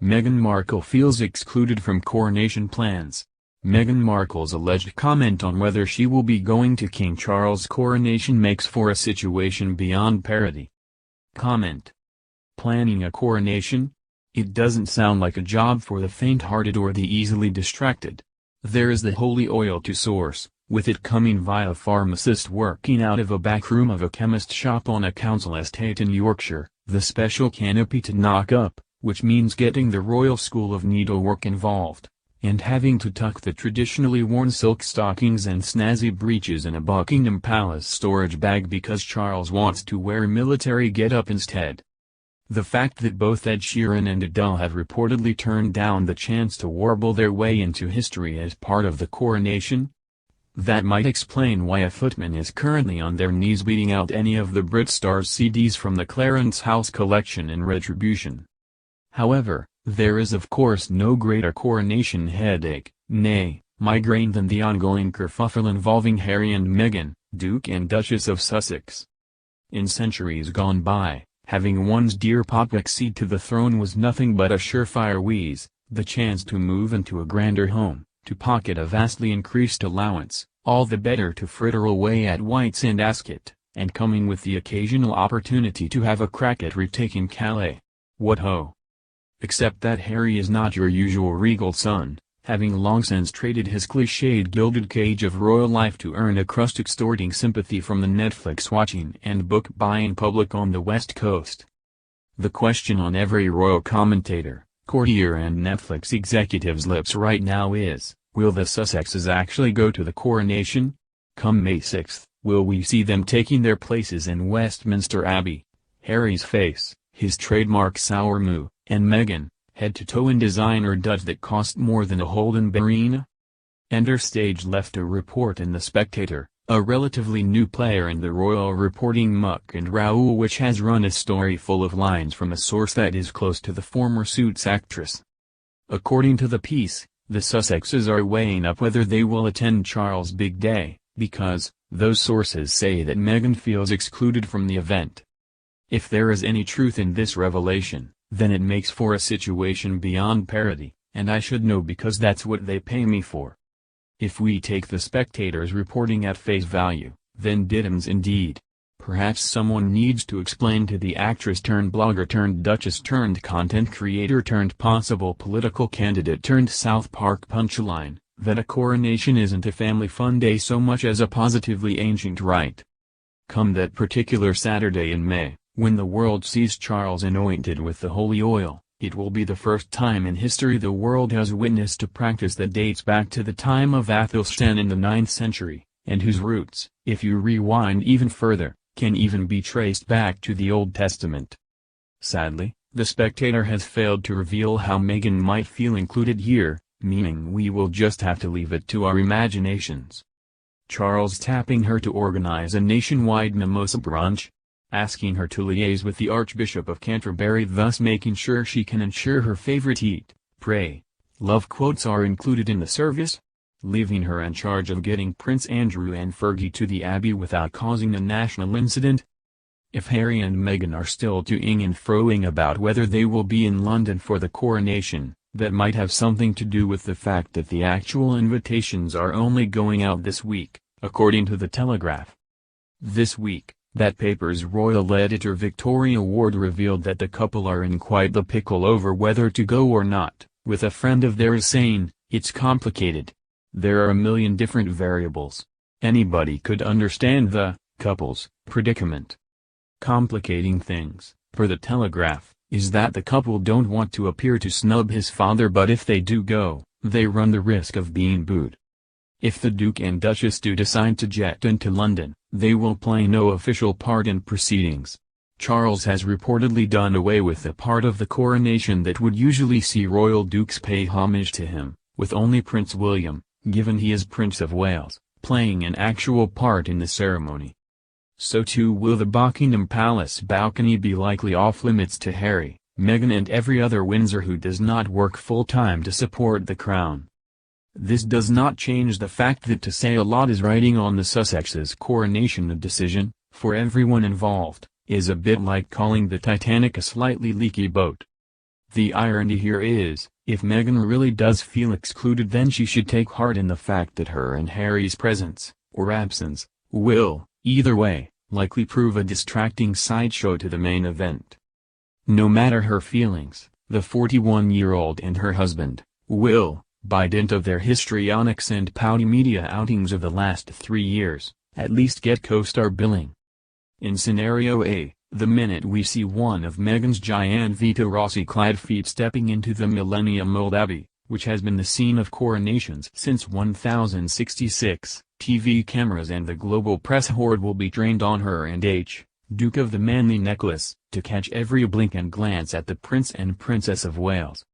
Meghan Markle feels excluded from coronation plans. Meghan Markle's alleged comment on whether she will be going to King Charles' coronation makes for a situation beyond parody. Comment: planning a coronation? It doesn't sound like a job for the faint-hearted or the easily distracted. There is the holy oil to source, with it coming via a pharmacist working out of a back room of a chemist shop on a council estate in Yorkshire, the special canopy to knock up, which means getting the Royal School of Needlework involved, and having to tuck the traditionally worn silk stockings and snazzy breeches in a Buckingham Palace storage bag because Charles wants to wear a military get-up instead. The fact that both Ed Sheeran and Adele have reportedly turned down the chance to warble their way into history as part of the coronation? That might explain why a footman is currently on their knees beating out any of the Brit stars' CDs from the Clarence House collection in retribution. However, there is of course no greater coronation headache, nay, migraine than the ongoing kerfuffle involving Harry and Meghan, Duke and Duchess of Sussex. In centuries gone by, having one's dear papa accede to the throne was nothing but a surefire wheeze, the chance to move into a grander home, to pocket a vastly increased allowance, all the better to fritter away at Whites and Ascot, and coming with the occasional opportunity to have a crack at retaking Calais. What ho! Except that Harry is not your usual regal son, having long since traded his cliched gilded cage of royal life to earn a crust extorting sympathy from the Netflix-watching and book-buying public on the West Coast. The question on every royal commentator, courtier and Netflix executive's lips right now is, will the Sussexes actually go to the coronation? Come May 6th, will we see them taking their places in Westminster Abbey? Harry's face, his trademark sour moo, and Meghan, head-to-toe in designer duds that cost more than a Holden Barina? Enter Stage left a report in The Spectator, a relatively new player in the royal reporting muck and Raoul which has run a story full of lines from a source that is close to the former Suits actress. According to the piece, the Sussexes are weighing up whether they will attend Charles' big day, because, those sources say that Meghan feels excluded from the event. If there is any truth in this revelation, then it makes for a situation beyond parody, and I should know because that's what they pay me for. If we take the Spectator's reporting at face value, then diddums indeed. Perhaps someone needs to explain to the actress-turned-blogger-turned-duchess-turned-content creator-turned-possible political candidate-turned-South Park punchline, that a coronation isn't a family fun day so much as a positively ancient rite. Come that particular Saturday in May, when the world sees Charles anointed with the holy oil, it will be the first time in history the world has witnessed a practice that dates back to the time of Athelstan in the 9th century, and whose roots, if you rewind even further, can even be traced back to the Old Testament. Sadly, The Spectator has failed to reveal how Meghan might feel included here, meaning we will just have to leave it to our imaginations. Charles tapping her to organize a nationwide mimosa brunch? Asking her to liaise with the Archbishop of Canterbury, thus making sure she can ensure her favorite eat, pray, love quotes are included in the service? Leaving her in charge of getting Prince Andrew and Fergie to the Abbey without causing a national incident? If Harry and Meghan are still to-ing and fro-ing about whether they will be in London for the coronation, that might have something to do with the fact that the actual invitations are only going out this week, according to the Telegraph. This week, that paper's royal editor Victoria Ward revealed that the couple are in quite the pickle over whether to go or not, with a friend of theirs saying, "It's complicated. There are a million different variables. Anybody could understand the couple's predicament." Complicating things, per the Telegraph, is that the couple don't want to appear to snub his father, but if they do go, they run the risk of being booed. If the Duke and Duchess do decide to jet into London, they will play no official part in proceedings. Charles has reportedly done away with the part of the coronation that would usually see royal dukes pay homage to him, with only Prince William, given he is Prince of Wales, playing an actual part in the ceremony. So too will the Buckingham Palace balcony be likely off-limits to Harry, Meghan and every other Windsor who does not work full-time to support the crown. This does not change the fact that to say a lot is riding on the Sussexes' coronation decision, for everyone involved, is a bit like calling the Titanic a slightly leaky boat. The irony here is, if Meghan really does feel excluded, then she should take heart in the fact that her and Harry's presence, or absence, will, either way, likely prove a distracting sideshow to the main event. No matter her feelings, the 41-year-old and her husband, will, by dint of their histrionics and pouty media outings of the last 3 years, at least get co-star billing. In scenario A, the minute we see one of Meghan's giant Vita Rossi-clad feet stepping into the millennium-old Abbey, which has been the scene of coronations since 1066, TV cameras and the global press horde will be trained on her and Duke of the Manly Necklace, to catch every blink and glance at the Prince and Princess of Wales.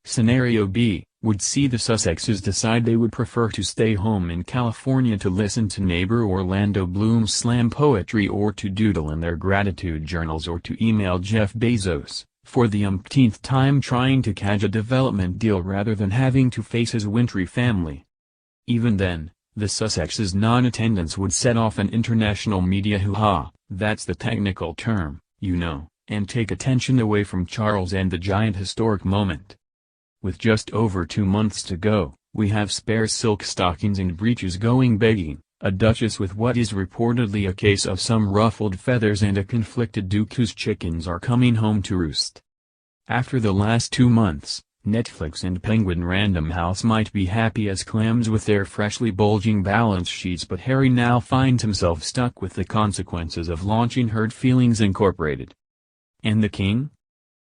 Scenario B would see the Sussexes decide they would prefer to stay home in California to listen to neighbor Orlando Bloom slam poetry, or to doodle in their gratitude journals, or to email Jeff Bezos, for the umpteenth time trying to catch a development deal rather than having to face his wintry family. Even then, the Sussexes' non-attendance would set off an international media hoo-ha, that's the technical term, you know, and take attention away from Charles and the giant historic moment. With just over 2 months to go, we have spare silk stockings and breeches going begging, a duchess with what is reportedly a case of some ruffled feathers, and a conflicted duke whose chickens are coming home to roost. After the last 2 months, Netflix and Penguin Random House might be happy as clams with their freshly bulging balance sheets, but Harry now finds himself stuck with the consequences of launching Hurt Feelings Incorporated. And the king?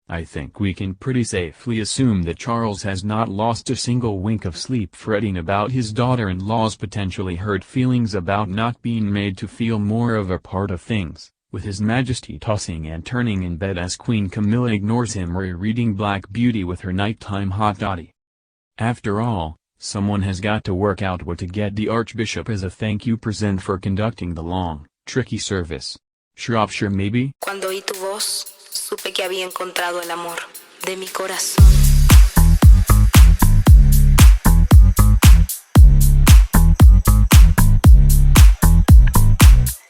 I think we can pretty safely assume that Charles has not lost a single wink of sleep fretting about his daughter-in-law's potentially hurt feelings about not being made to feel more of a part of things, with His Majesty tossing and turning in bed as Queen Camilla ignores him rereading Black Beauty with her nighttime hot toddy. After all, someone has got to work out what to get the Archbishop as a thank you present for conducting the long, tricky service. Shropshire maybe? Cuando oí tu voz, supe que había encontrado el amor de mi corazón.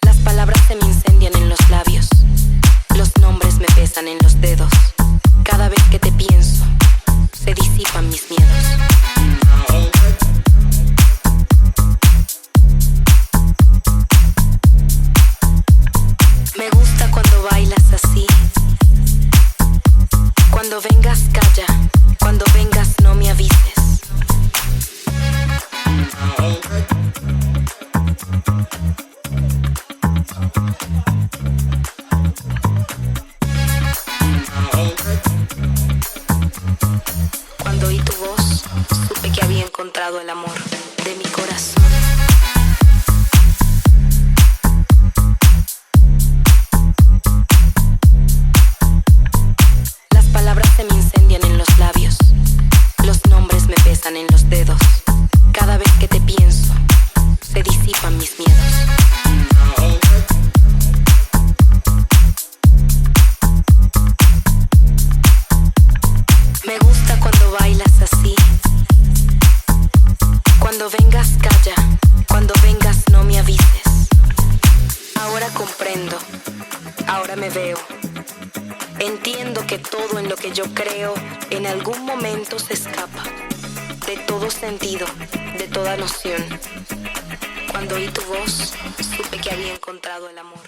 Las palabras se me incendian en los labios, los nombres me pesan en los dedos. Cada vez que te pienso, se disipan mis miedos. Me gusta cuando bailas así. Cuando vengas calla, cuando vengas no me avises. Cuando oí tu voz, supe que había encontrado el amor de mi corazón. Las palabras se me incendian en los labios, los nombres me pesan en los dedos. Cada vez que te pienso, se disipan mis miedos. Me gusta cuando bailas así. Cuando vengas calla, cuando vengas no me avises. Ahora comprendo, ahora me veo. Entiendo que todo en lo que yo creo en algún momento se escapa de todo sentido, de toda noción. Cuando oí tu voz, supe que había encontrado el amor.